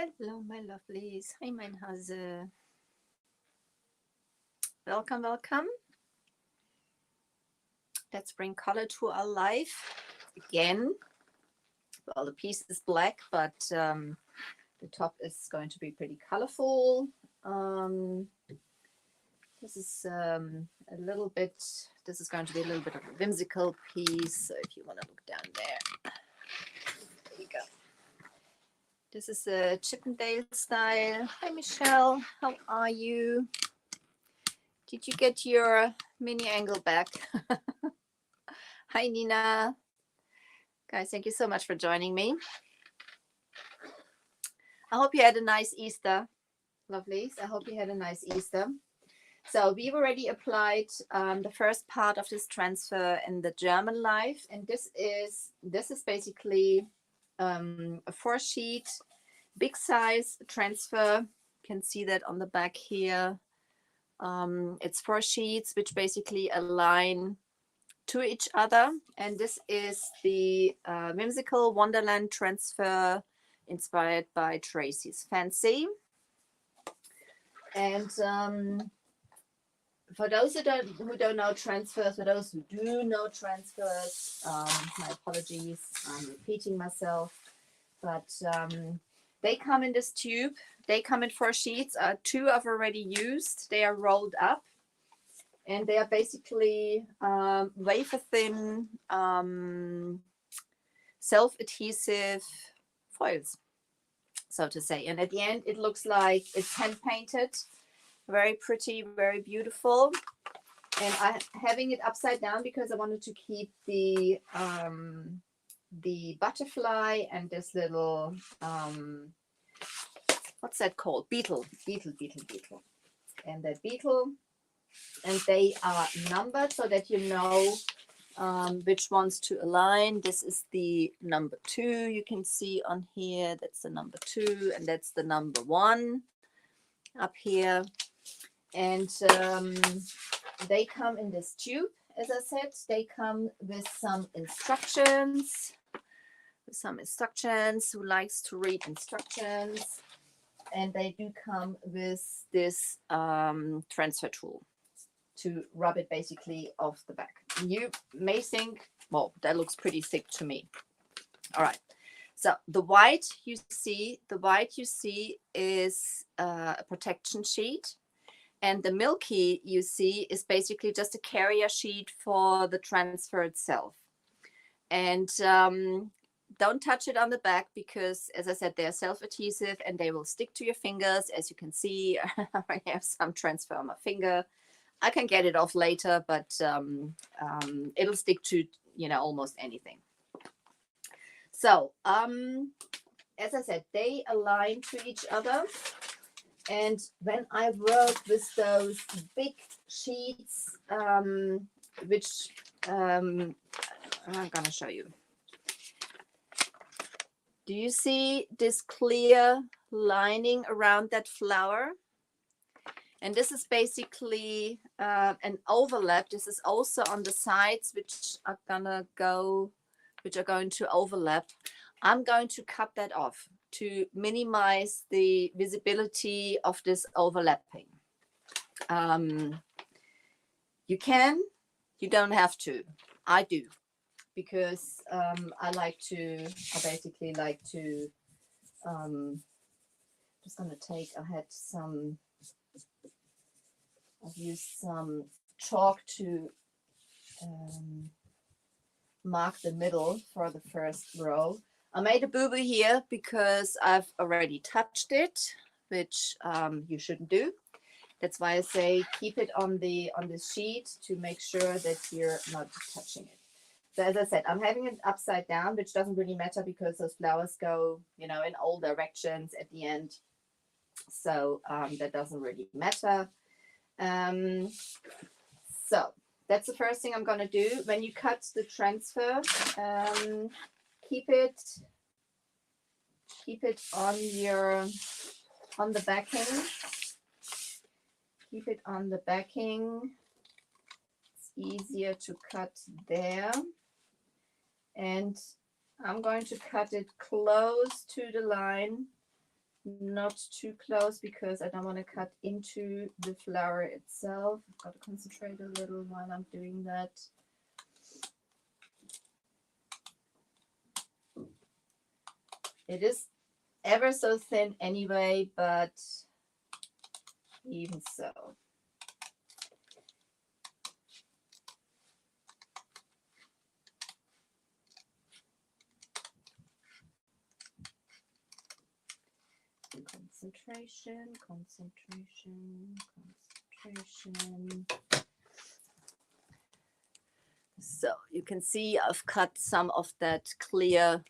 Hello, my lovelies. Hi, mein Hase. Welcome, welcome. Let's bring color to our life again. Well, the piece is black, but the top is going to be pretty colorful. This is a little bit, this is going to be a little bit of a whimsical piece. So if you want to look down there you go. This is a Chippendale style. Hi, Michelle. How are you? Did you get your mini angle back? Hi, Nina. Guys, thank you so much for joining me. I hope you had a nice Easter, lovelies. I hope you had a nice Easter. So we've already applied the first part of this transfer in the German life, and this is basically a 4-sheet big size transfer. You can see that on the back here. It's 4 sheets which basically align to each other, and this is the Whimsical Wonderland transfer inspired by Tracy's Fancy. And for those who don't know transfers, for those who do know transfers, my apologies, I'm repeating myself, but they come in this tube. They come in 4 sheets. 2 I've already used. They are rolled up, and they are basically wafer thin, self-adhesive foils, so to say. And at the end, it looks like it's hand painted. Very pretty, very beautiful. And I'm having it upside down because I wanted to keep the butterfly and this little what's that called? Beetle. And that beetle, and they are numbered so that you know which ones to align. This is the number 2 you can see on here. That's the number 2, and that's the number 1 up here. And they come in this tube. As I said, they come with some instructions. Who likes to read instructions? And they do come with this transfer tool to rub it basically off the back. You may think, well, that looks pretty thick to me. All right. So the white you see is a protection sheet. And the milky you see is basically just a carrier sheet for the transfer itself. And don't touch it on the back because, as I said, they're self-adhesive and they will stick to your fingers. As you can see, I have some transfer on my finger. I can get it off later, but it'll stick to, almost anything. So, as I said, they align to each other. And when I work with those big sheets, which I'm going to show you. Do you see this clear lining around that flower? And this is basically an overlap. This is also on the sides, which are going to overlap. I'm going to cut that off to minimize the visibility of this overlapping. You can, you don't have to. I do, because I basically like to, just gonna take, I've used some chalk to mark the middle for the first row. I made a boo-boo here because I've already touched it, which you shouldn't do. That's why I say keep it on the sheet to make sure that you're not touching it. So as I said, I'm having it upside down, which doesn't really matter because those flowers go, in all directions at the end. So that doesn't really matter. So that's the first thing I'm going to do. When you cut the transfer, keep it on the backing. Keep it on the backing. It's easier to cut there. And I'm going to cut it close to the line not too close because I don't want to cut into the flower itself. I've got to concentrate a little while I'm doing that. It is ever so thin anyway, but even so. Concentration, concentration, concentration. So you can see I've cut some of that clear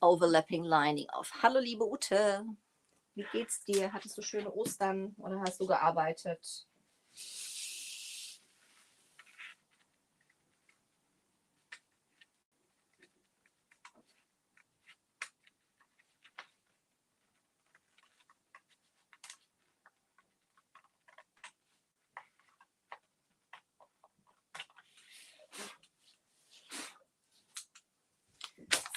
overlapping lining off. Hallo liebe Ute, wie geht's dir? Hattest du schöne Ostern oder hast du gearbeitet?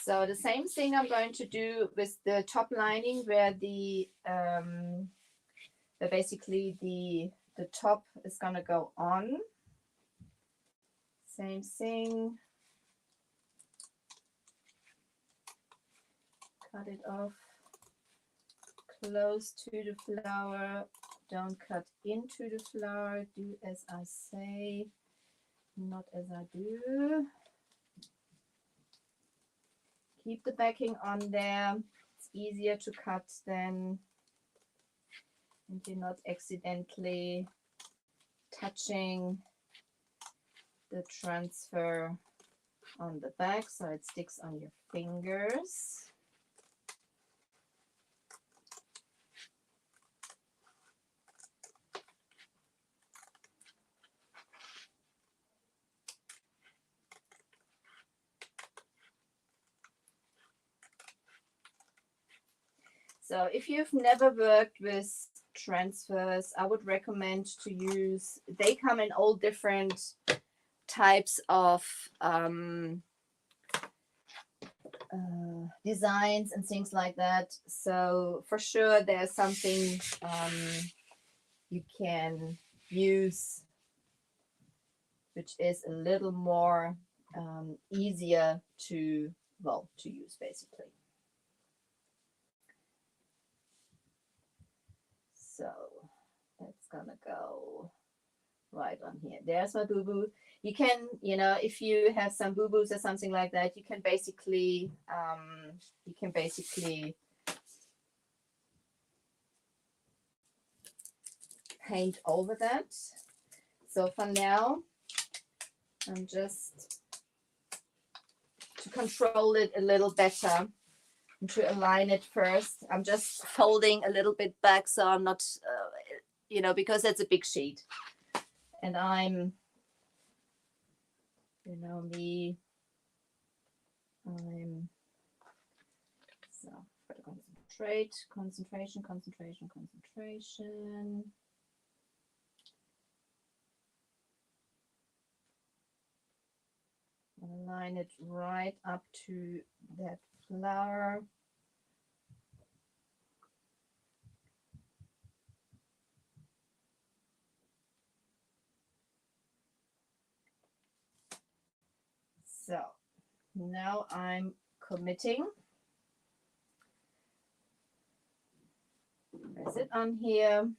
So the same thing I'm going to do with the top lining where the where basically the top is going to go on. Same thing. Cut it off close to the flower. Don't cut into the flower. Do as I say, not as I do. Keep the backing on there. It's easier to cut then, and you're not accidentally touching the transfer on the back so it sticks on your fingers. So if you've never worked with transfers, I would recommend to use, they come in all different types of designs and things like that. So for sure there's something you can use which is a little more easier to, well, to use basically. So that's gonna go right on here. There's my boo-boo. You can, you know, if you have some boo-boos or something like that, you can basically paint over that. So for now, I'm just to control it a little better and to align it first. I'm just folding a little bit back so I'm not, you know, because it's a big sheet. And I'm, you know me, I'm, so concentrate, concentration, concentration, concentration. Align it right up to that flower. So now I'm committing. Press it on here.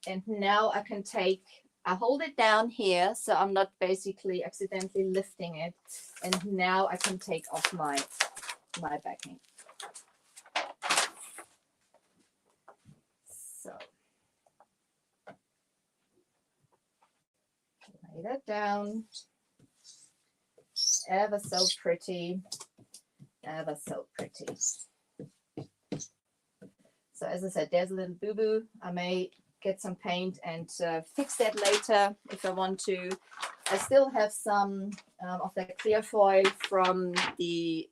And now I can take, I hold it down here so I'm not basically accidentally lifting it. And now I can take off my backing. So lay that down. Ever so pretty, ever so pretty. So as I said, there's a little boo-boo. I may get some paint and fix that later if I want to. I still have some of that clear foil from the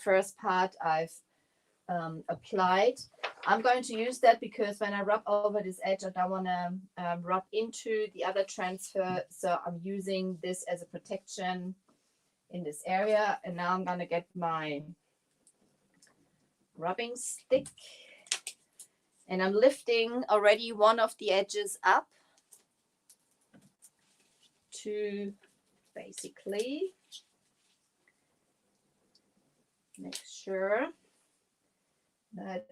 first part I've applied. I'm going to use that because when I rub over this edge, I don't want to rub into the other transfer. So I'm using this as a protection in this area. And now I'm going to get my rubbing stick, and I'm lifting already one of the edges up to basically make sure that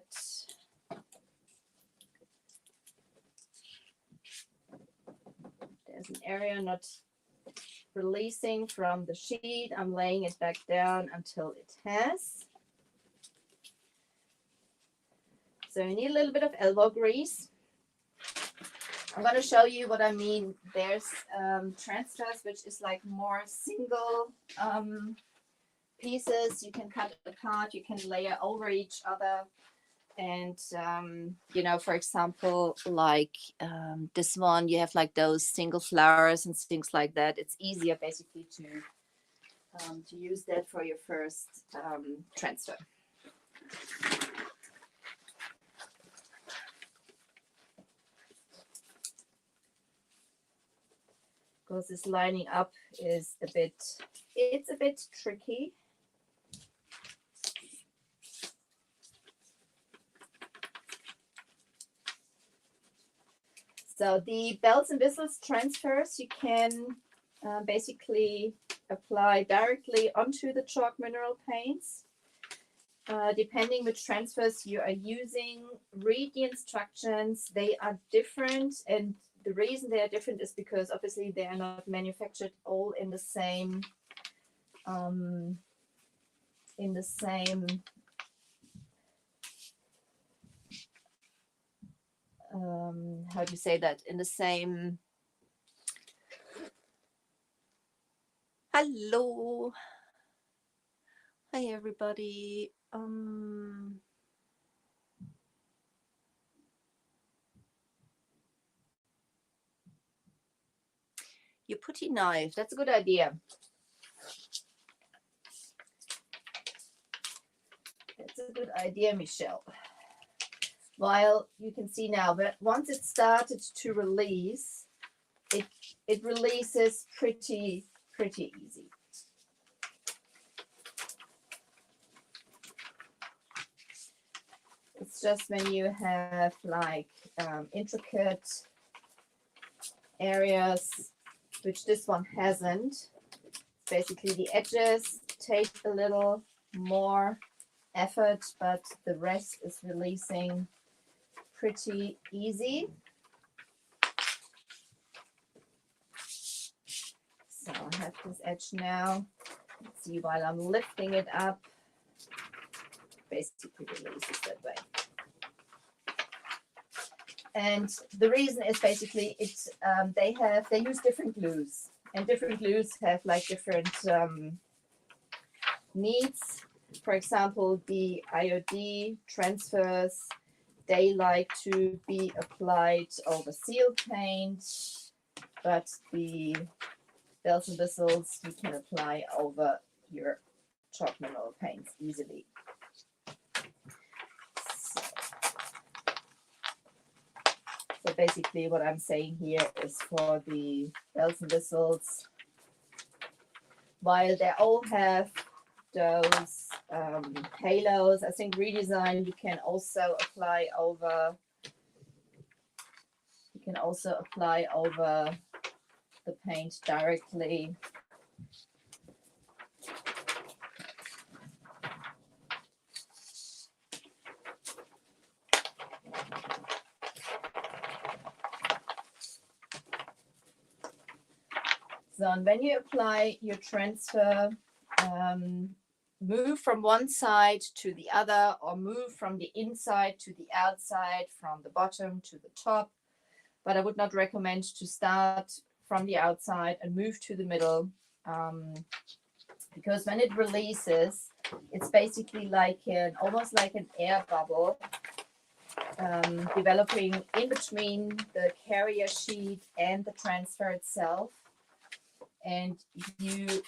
there's an area not releasing from the sheet. I'm laying it back down until it has. So you need a little bit of elbow grease. I'm going to show you what I mean. There's transfers, which is like more single pieces. You can cut it apart, you can layer over each other. And, you know, for example, like this one, you have like those single flowers and things like that. It's easier basically to use that for your first transfer. Because this lining up is it's a bit tricky. So the bells and whistles transfers you can basically apply directly onto the chalk mineral paints. Depending which transfers you are using, read the instructions. They are different, and the reason they are different is because obviously they are not manufactured all in the same how do you say that, in the same, hello, hi everybody, your putty knife, that's a good idea. That's a good idea, Michelle. While you can see now, but once it started to release, it releases pretty easy. It's just when you have like intricate areas, which this one hasn't. Basically the edges take a little more effort, but the rest is releasing pretty easy. So I have this edge now. Let's see, while I'm lifting it up, basically releases that way. And the reason is basically it's they use different glues, and different glues have like different needs. For example, the IOD transfers, they like to be applied over seal paint, but the bells and whistles you can apply over your chalk mineral paints easily. So basically what I'm saying here is for the bells and whistles, while they all have those halos, I think redesign you can also apply over the paint directly. So and when you apply your transfer, move from one side to the other, or move from the inside to the outside, from the bottom to the top. But I would not recommend to start from the outside and move to the middle, because when it releases, it's basically like almost like an air bubble developing in between the carrier sheet and the transfer itself. And you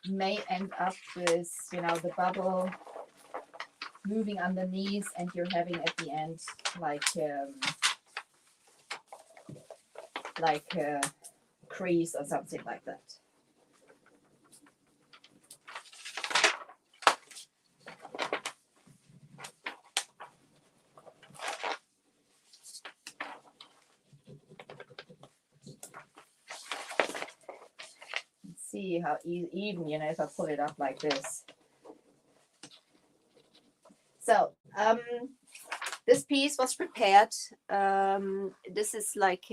may end up with, you know, the bubble moving underneath, and you're having at the end like a crease or something like that. see how even, you know, if I pull it up like this. So this piece was prepared. This is like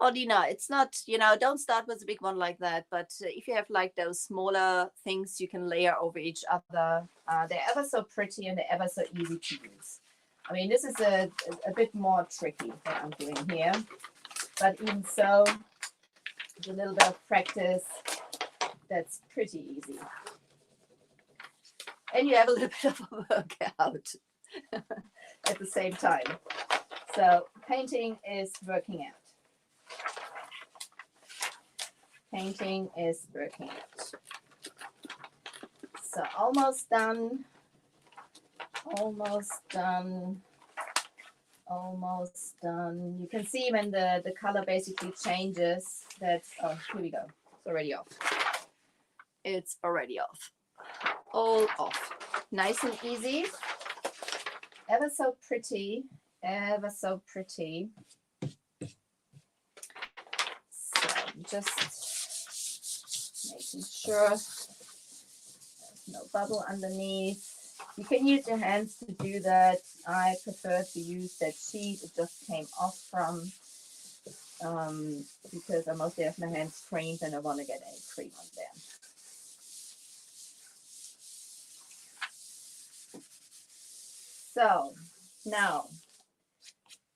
oh, Dina, it's not, you know, don't start with a big one like that. But if you have like those smaller things you can layer over each other, they're ever so pretty and they're ever so easy to use. I mean, this is a bit more tricky what I'm doing here. But even so, with a little bit of practice, that's pretty easy. And you have a little bit of a workout at the same time. So painting is working out. Painting is working out. So almost done. Almost done. Almost done. You can see when the color basically changes. That's, oh, here we go. It's already off. It's already off. All off. Nice and easy. Ever so pretty. Ever so pretty. So just making sure there's no bubble underneath. You can use your hands to do that. I prefer to use that sheet it just came off from because I mostly have my hands creamed and I want to get any cream on there. So now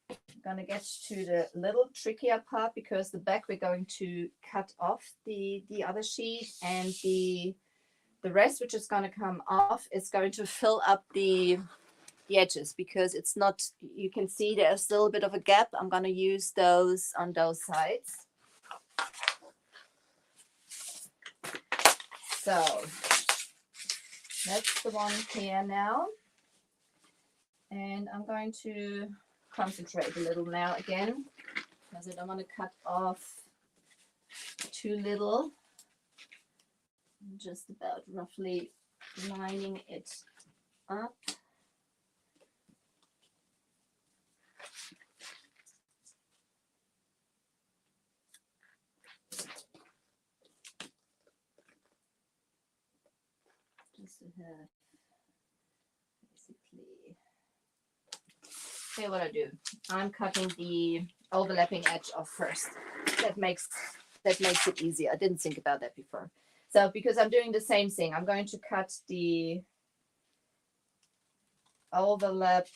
I'm going to get to the little trickier part because the back we're going to cut off the other sheet, and the rest which is going to come off is going to fill up the edges because it's not, you can see there's still a bit of a gap. I'm going to use those on those sides. So that's the one here now. And I'm going to concentrate a little now again because I don't want to cut off too little. I'm just about roughly lining it up. Just to have basically, here what I do. I'm cutting the overlapping edge off first. That makes it easier. I didn't think about that before. So because I'm doing the same thing, I'm going to cut the overlap.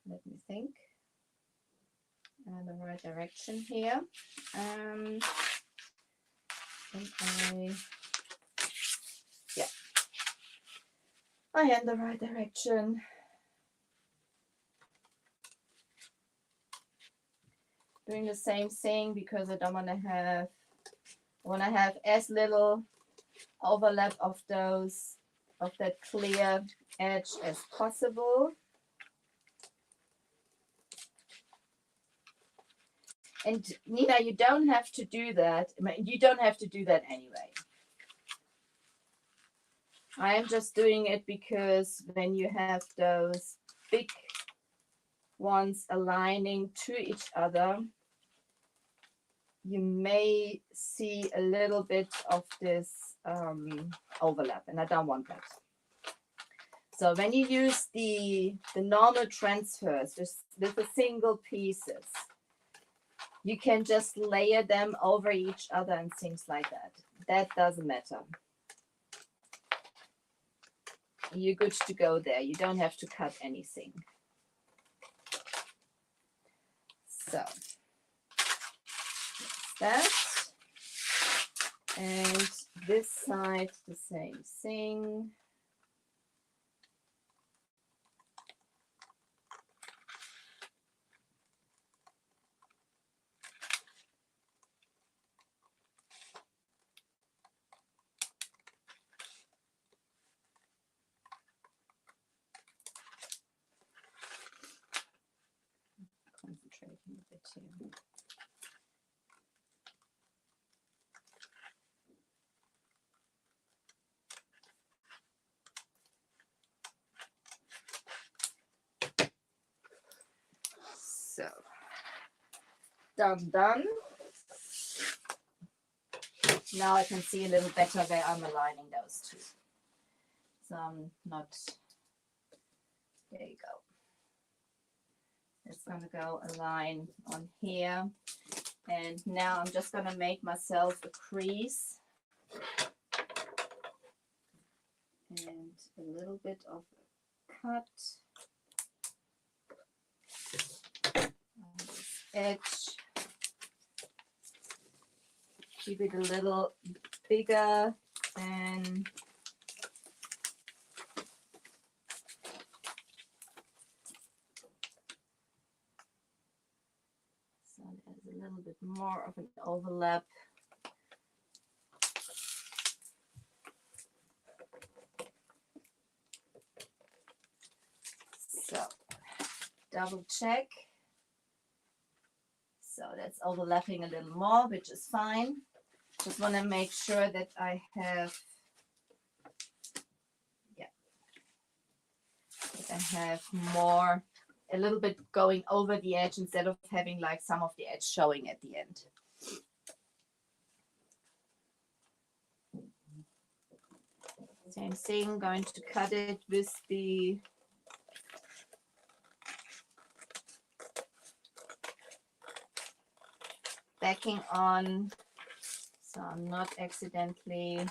Let me think. In the right direction here. And I am the right direction. Doing the same thing because I don't want to have, I want to have as little overlap of that clear edge as possible. And Nina, you don't have to do that. You don't have to do that anyway. I am just doing it because when you have those big ones aligning to each other, you may see a little bit of this overlap, and I don't want that. So when you use the normal transfers just with the single pieces, you can just layer them over each other and things like that. That doesn't matter. You're good to go there. You don't have to cut anything. So that, and this side the same thing. Concentrating a bit here. done. Now I can see a little better where I'm aligning those two. So I'm not, there you go. It's going to go a line on here. And now I'm just going to make myself a crease. And a little bit of a cut on this edge. Keep it a little bigger than so there's a little bit more of an overlap. So double check. So that's overlapping a little more, which is fine. Just want to make sure that I have, yeah, that I have more, a little bit going over the edge instead of having like some of the edge showing at the end. Same thing, going to cut it with the backing on, so I'm not accidentally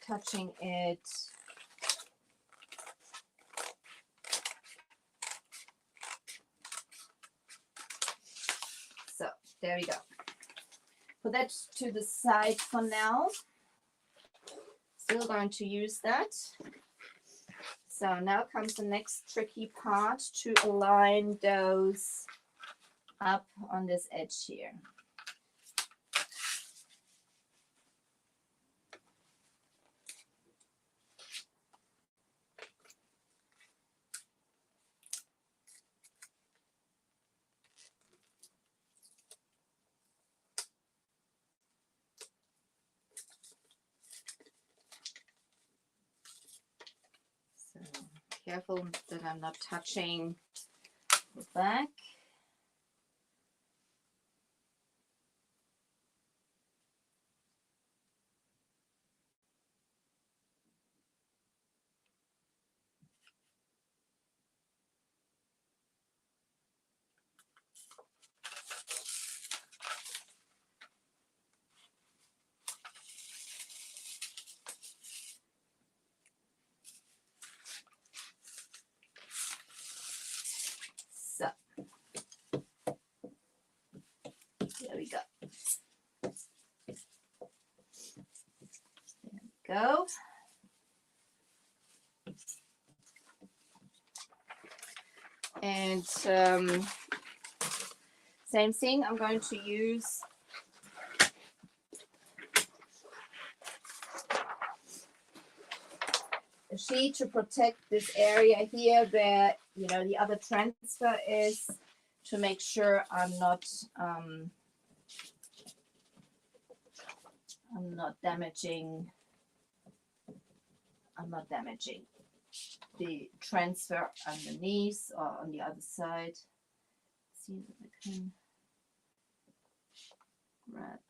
touching it. So there we go. Put that to the side for now. Still going to use that. So now comes the next tricky part, to align those up on this edge here. So careful that I'm not touching the back. So there we go. There we go. And same thing, I'm going to use a sheet to protect this area here where, you know, the other transfer is, to make sure I'm not damaging the transfer underneath or on the other side. Let's see if I can grab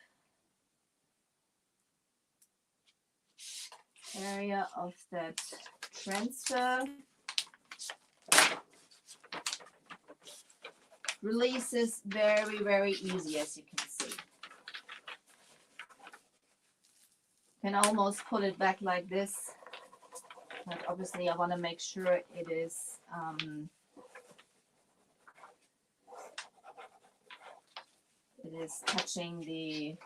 area of that transfer. Release is very, very easy, as you can see. Can almost pull it back like this, but obviously I want to make sure it is touching the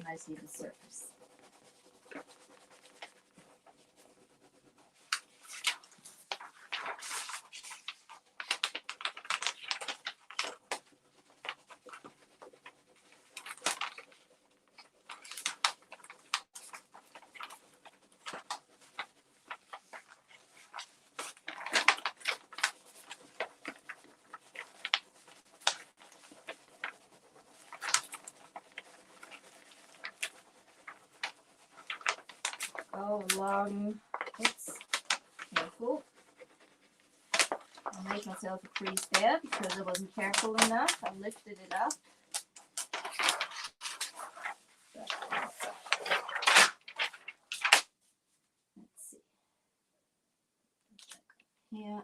nicely the surface. go along. Oops, careful. I made myself a crease there because I wasn't careful enough. I lifted it up. Let's see. Here.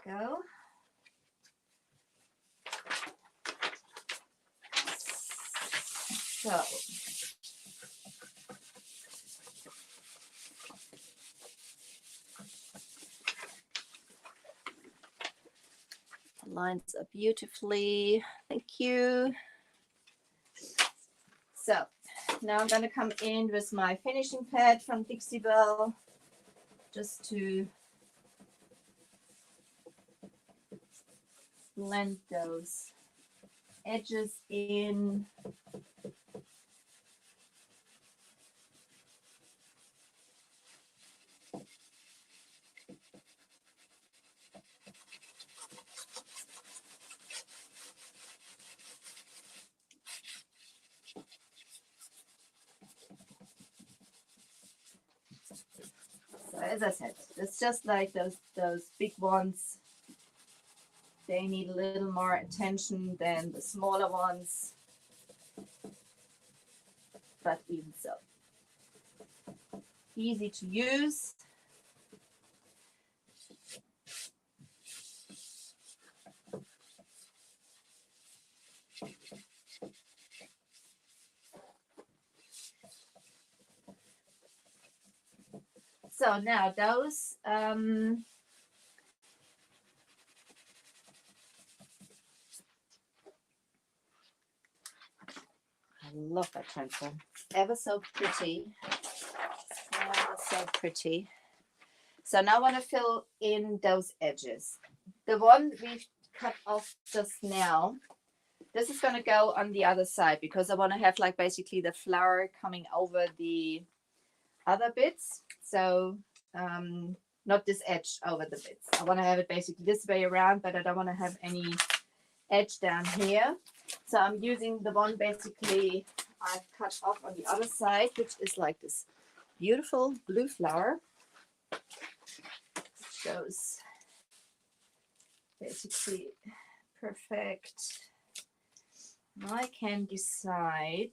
There we go. So, lines up beautifully. Thank you. So now I'm going to come in with my finishing pad from Dixie Belle just to blend those edges in. So as I said, it's just like those big ones. They need a little more attention than the smaller ones, but even so, easy to use. So now those I love that transfer. Ever so pretty. Ever so pretty. So now I want to fill in those edges. The one we've cut off just now, this is going to go on the other side because I want to have like basically the flower coming over the other bits. So not this edge over the bits. I want to have it basically this way around, but I don't want to have any edge down here. So I'm using the one basically I've cut off on the other side, which is like this beautiful blue flower. Shows basically perfect. I can decide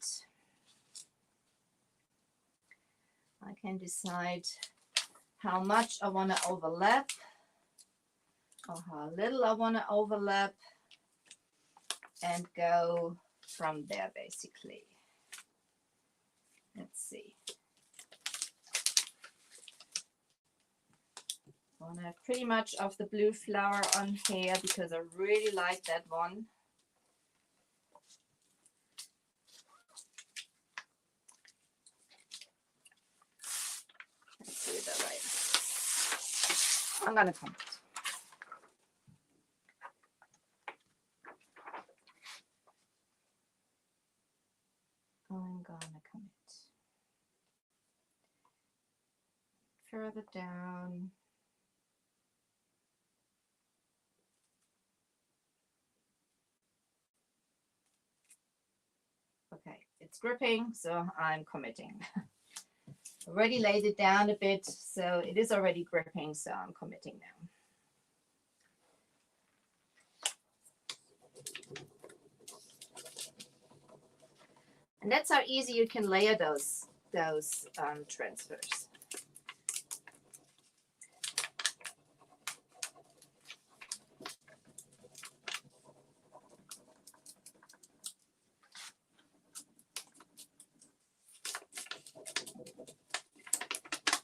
how much I want to overlap or how little I want to overlap and go from there basically. Let's see. I want to have pretty much of the blue flower on here because I really like that one. Let's do it that way. I'm going to come. I'm gonna commit further down. Okay, it's gripping, so I'm committing. Already laid it down a bit, so it is already gripping, so I'm committing now. And that's how easy you can layer those transfers.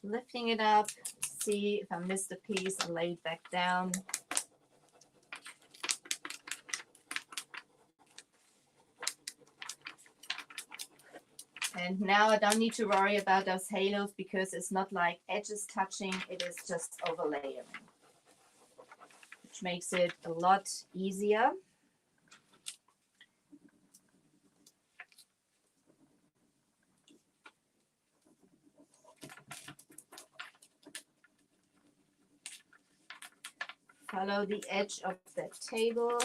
Lifting it up, see if I missed a piece and lay it back down. And now I don't need to worry about those halos because it's not like edges touching, it is just overlaying, which makes it a lot easier. follow the edge of that table.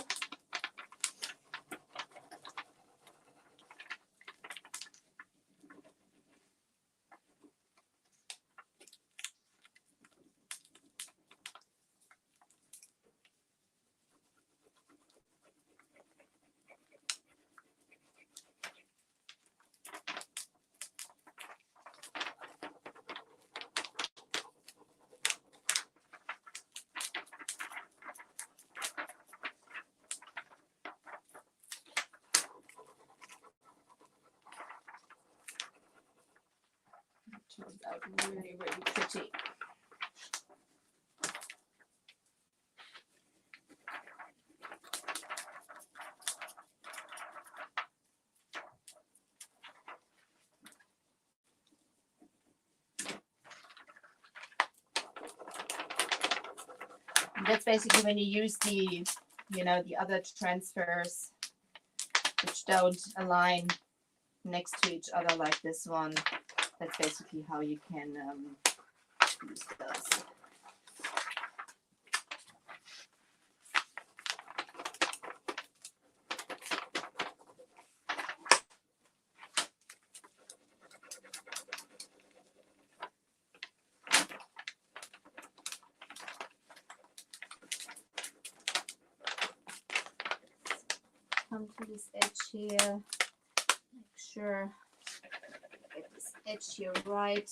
Turns out really, really pretty. And that's basically when you use the, the other transfers which don't align next to each other like this one. That's basically how you can use those. Come to this edge here, make sure get this edge here right.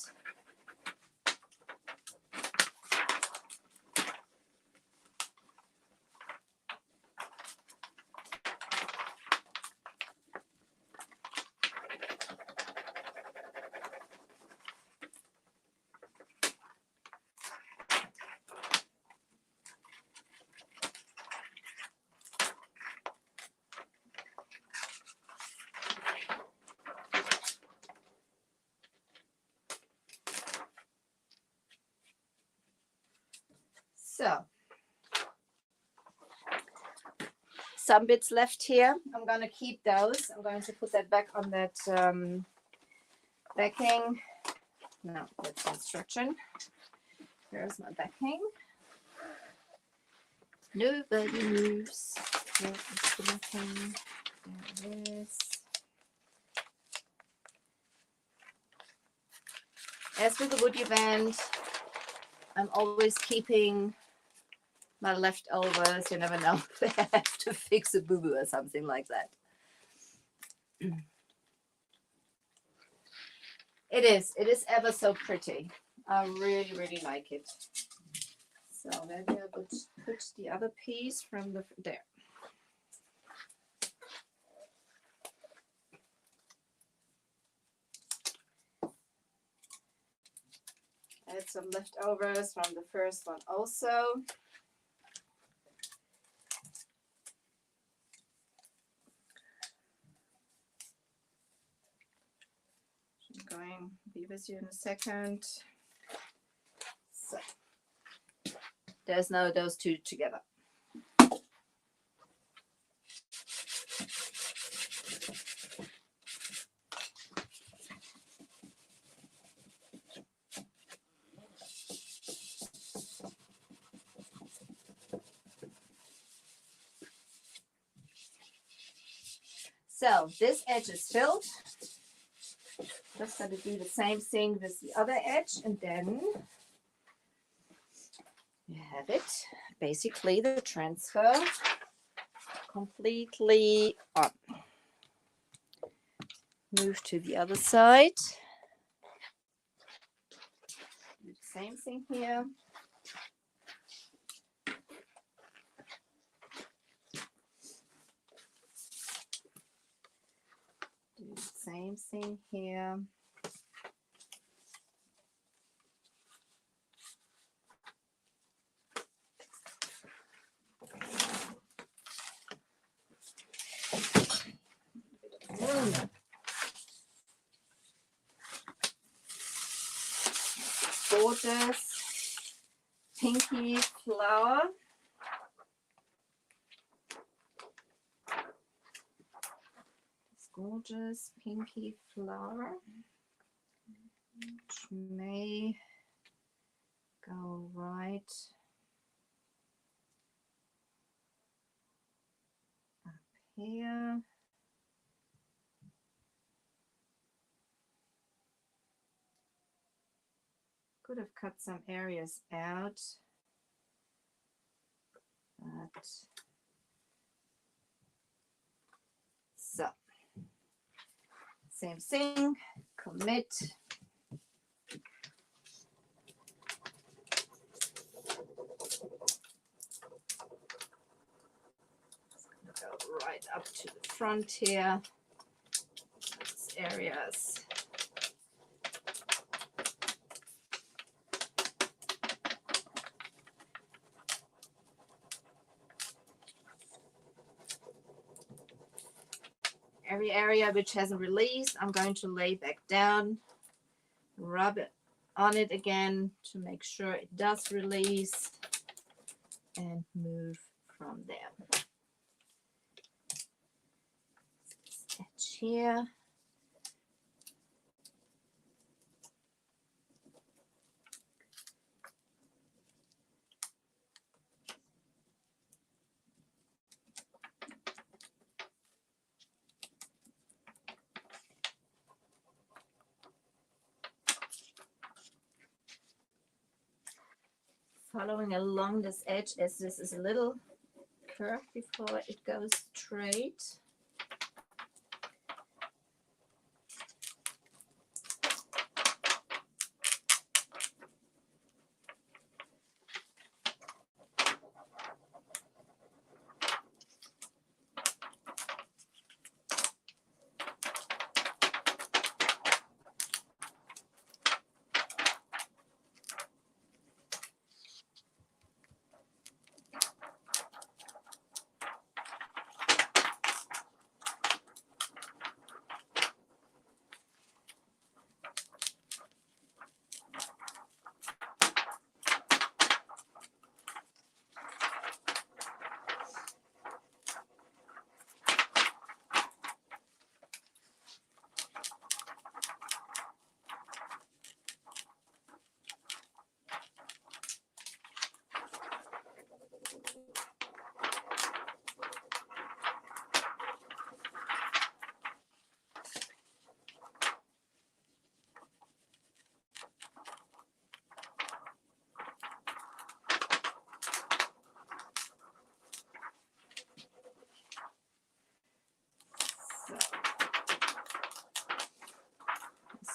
So, some bits left here. I'm going to keep those. I'm going to put that back on that backing. No, that's instruction. Here's my backing. Nobody moves. Where is the backing? There it is. As with the woody band, I'm always keeping my leftovers. You never know if I have to fix a boo-boo or something like that. It is ever so pretty. I really, really like it. So maybe I would put the other piece from there. Add some leftovers from the first one also. I'm going to be with you in a second. So there's now those two together. So this edge is filled. Just going to do the same thing with the other edge, and then you have it. Basically, the transfer completely on. Move to the other side. Do the same thing here. Do the same thing here. Gorgeous pinky flower. This gorgeous pinky flower, which may go right here. Could have cut some areas out, but so same thing, commit. Go right up to the front here. These areas. Every area which hasn't released, I'm going to lay back down, rub it on it again to make sure it does release, and move from there. This edge here. Following along this edge, as this is a little curved before it goes straight.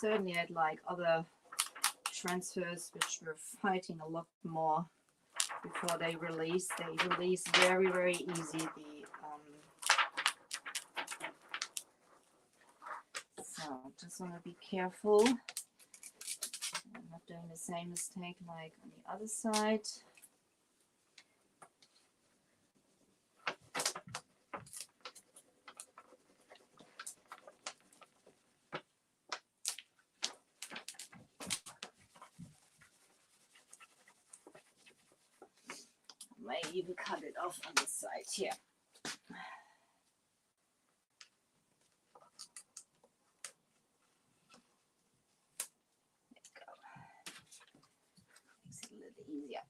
Certainly I'd like other transfers which were fighting a lot more before they release. They release very, very easy. So just want to be careful. I'm not doing the same mistake like on the other side. May even cut it off on this side here. There you go. Makes it a little easier.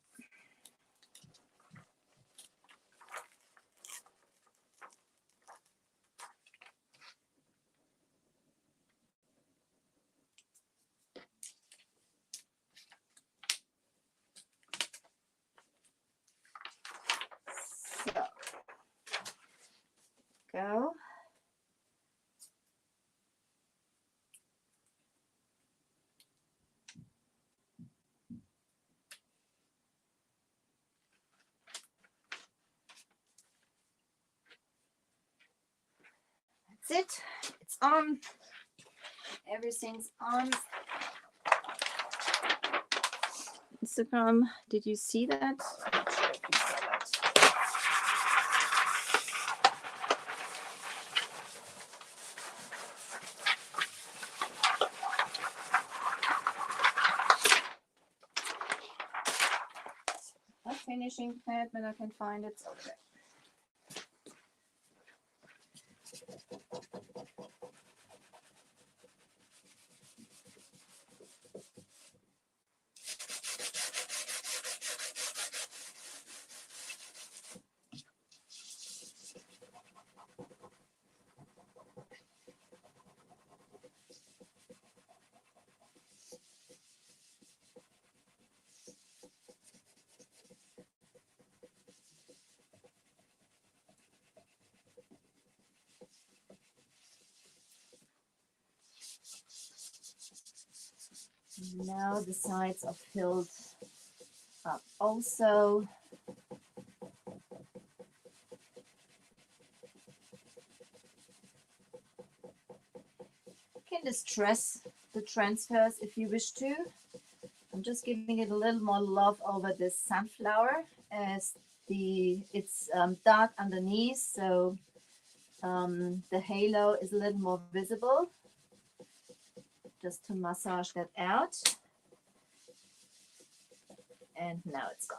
So, go. That's it. It's on. Everything's on. Instagram, did you see that? I'm not sure if you saw that. A finishing pad, but I can find it. Okay. Now the sides are filled up also. You can distress the transfers if you wish to. I'm just giving it a little more love over this sunflower, as it's dark underneath, so the halo is a little more visible. Just to massage that out. And now it's gone.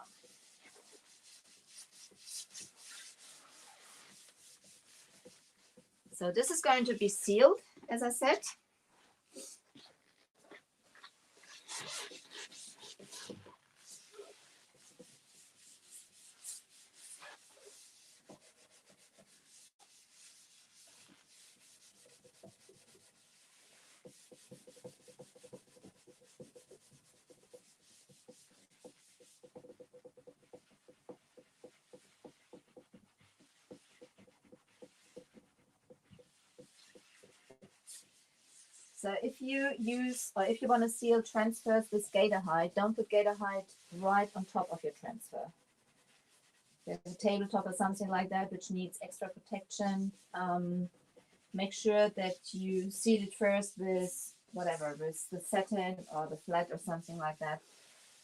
So this is going to be sealed, as I said. So if you use, or if you want to seal transfers with gator hide, don't put gator hide right on top of your transfer. There's a tabletop or something like that which needs extra protection. Make sure that you seal it first with whatever, with the satin or the flat or something like that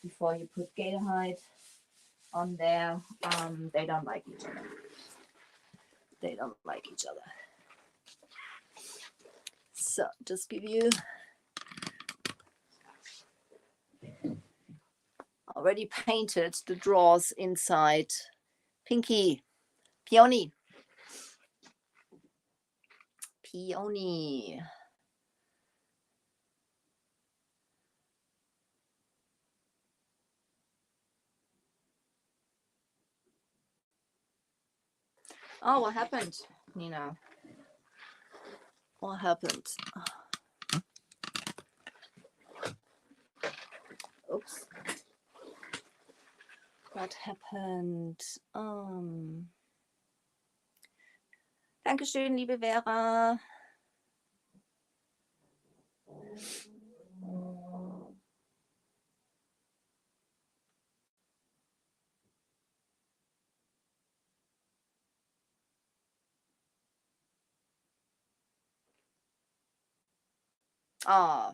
before you put gator hide on there. They don't like each other. They don't like each other. So just give you already painted the drawers inside Pinky, Peony. Peony. Oh, what happened, Nina? What happened? Oops. What happened? Dankeschön, liebe Vera.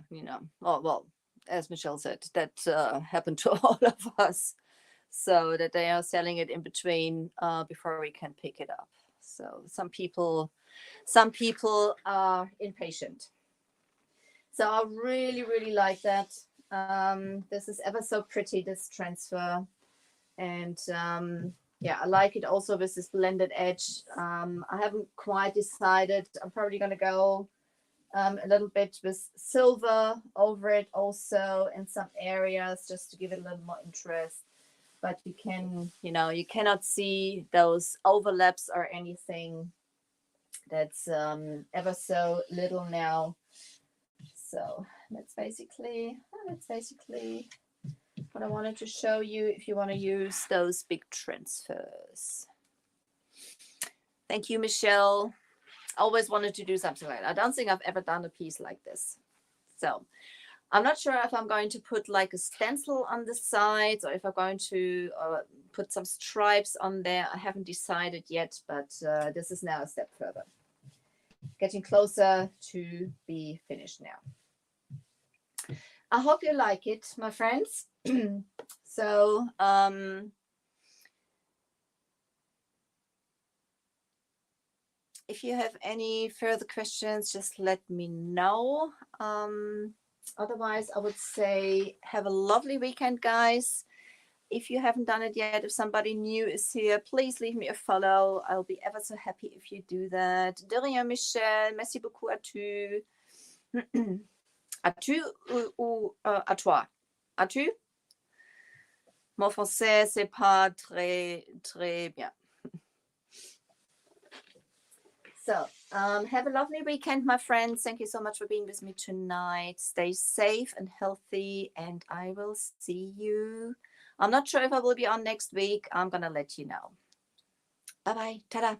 You know, well, as Michelle said, that happened to all of us. So that they are selling it in between before we can pick it up. So some people are impatient. So I really, really like that. This is ever so pretty, this transfer. And yeah, I like it also with this blended edge. I haven't quite decided. I'm probably going to go a little bit with silver over it also in some areas, just to give it a little more interest. But you can, you know, you cannot see those overlaps or anything. That's ever so little now. So that's basically what I wanted to show you if you want to use those big transfers. Thank you, Michelle. Always wanted to do something like that. I don't think I've ever done a piece like this. So I'm not sure if I'm going to put like a stencil on the sides or if I'm going to put some stripes on there. I haven't decided yet, but this is now a step further. Getting closer to be finished now. I hope you like it, my friends. So if you have any further questions, just let me know. Otherwise, I would say have a lovely weekend, guys. If you haven't done it yet, if somebody new is here, please leave me a follow. I'll be ever so happy if you do that. De rien, Michel. Merci beaucoup à tu. As-tu ou à toi? As-tu? Mon français, c'est pas très, très bien. So, have a lovely weekend, my friends. Thank you so much for being with me tonight. Stay safe and healthy, and I will see you. I'm not sure if I will be on next week. I'm going to let you know. Bye-bye. Ta-da.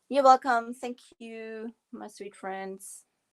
You're welcome. Thank you, my sweet friends.